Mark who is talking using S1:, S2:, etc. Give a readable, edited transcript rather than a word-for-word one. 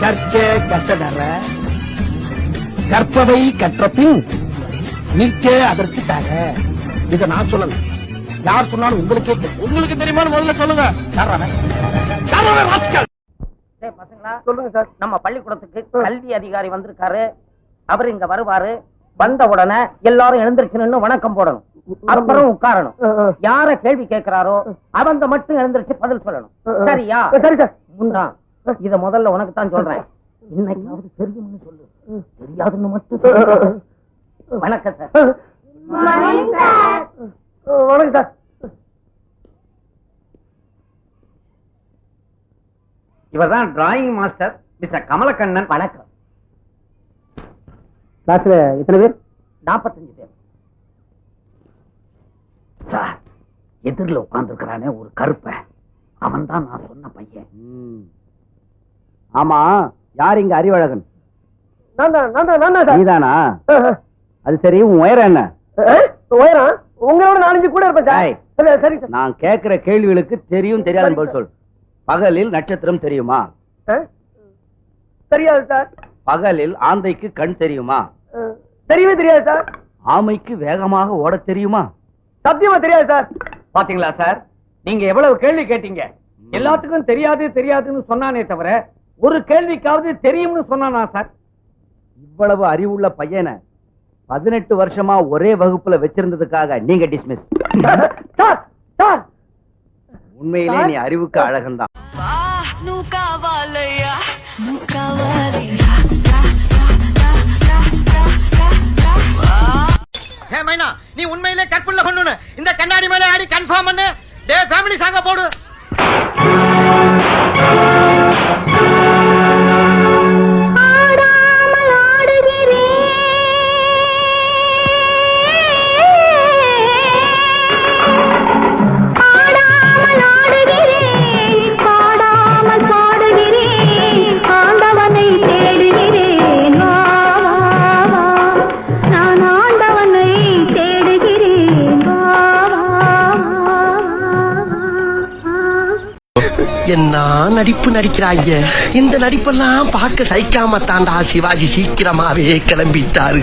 S1: கற்க கசடற கற்பவை கற்ற பின் நிற்க அதற்கு தக. இத நான் சொல்லல, யார் சொன்னாலும் உங்களுக்கே உங்களுக்கு தெரியுமான்னு முதல்ல சொல்லுங்க.
S2: பசங்களா சொல்லுங்க சார். நம்ம பள்ளிக்கூடத்துக்கு கல்வி அதிகாரி வந்திருக்காரு. அவர் இங்க வருவாரு. வந்த உடனே எல்லாரும் எழுந்திருச்சு வணக்கம் போடணும். அப்புறம் உட்காரணும். யார கேள்வி கேட்கிறாரோ அவங்க மட்டும் எழுந்திருச்சு பதில் சொல்லணும். சரியா? சரி சார். முண்டா இத முதல்ல உனக்கு தான் சொல்றேன். இன்னைக்காவது தெரியும்னு சொல்லு, தெரியாதுன்னு மட்டும் சொல்லு. வணக்கம் சார். வணக்கம் சார்.
S3: இவர்தான் டிராயிங் மாஸ்டர் மிஸ்டர் கமலக்கண்ணன்.
S2: வணக்கம்.
S3: கிளாஸ்ல எத்தனை பேர்?
S2: 45 பேர்.
S3: சார், எதிரில் உட்கார்ந்து இருக்கிறானே ஒரு கருப்ப, அவன் தான் நான் சொன்ன பையன். ஆமா, யார் இங்க அறிவழகன்? நீதானா? அது சரி, உன் உயரம் என்ன?
S1: உயரம் உங்களோட 4-5 கூட இருப்பேன். சரி,
S3: நான் கேட்கிற கேள்விகளுக்கு தெரியும் தெரியாதுன்னு பதில் சொல். பகலில் நட்சத்திரம் தெரியுமா?
S1: தெரியாது சார்.
S3: பகலில் ஆந்தைக்கு கண் தெரியுமா?
S1: தெரியவே தெரியாது சார்.
S3: ஆமைக்கு வேகமாக ஓட தெரியுமா?
S1: சத்தியமா தெரியாது சார்.
S3: பாத்தீங்களா சார், நீங்க எவ்வளவு கேள்வி கேட்டீங்க. எல்லாத்துக்கும் தெரியாது தெரியாதுன்னு சொன்னானே தவிர ஒரு கேள்விக்காவது தெரியும்னு சொன்னானா சார்? இவ்வளவு அறிவுள்ள பையனை 18 வருஷமா ஒரே வகுப்புல வச்சிருந்ததுக்காக நீங்க டிஸ்மிஸ். உண்மையிலே நீ அறிவுக்கு அழகன் தான்.
S2: நீ உண்மையிலே கற்புள்ள கொண்டு இந்த கண்ணாடி மேல ஆடி கன்ஃபார்ம் பண்ணு. டே ஃபேமிலி சாங்க போடு.
S4: என்ன நடிப்பு நடிக்கிறாங்க. இந்த நடிப்பெல்லாம் பார்க்க சகிக்காம தாண்டா சிவாஜி சீக்கிரமாவே கிளம்பிட்டாரு.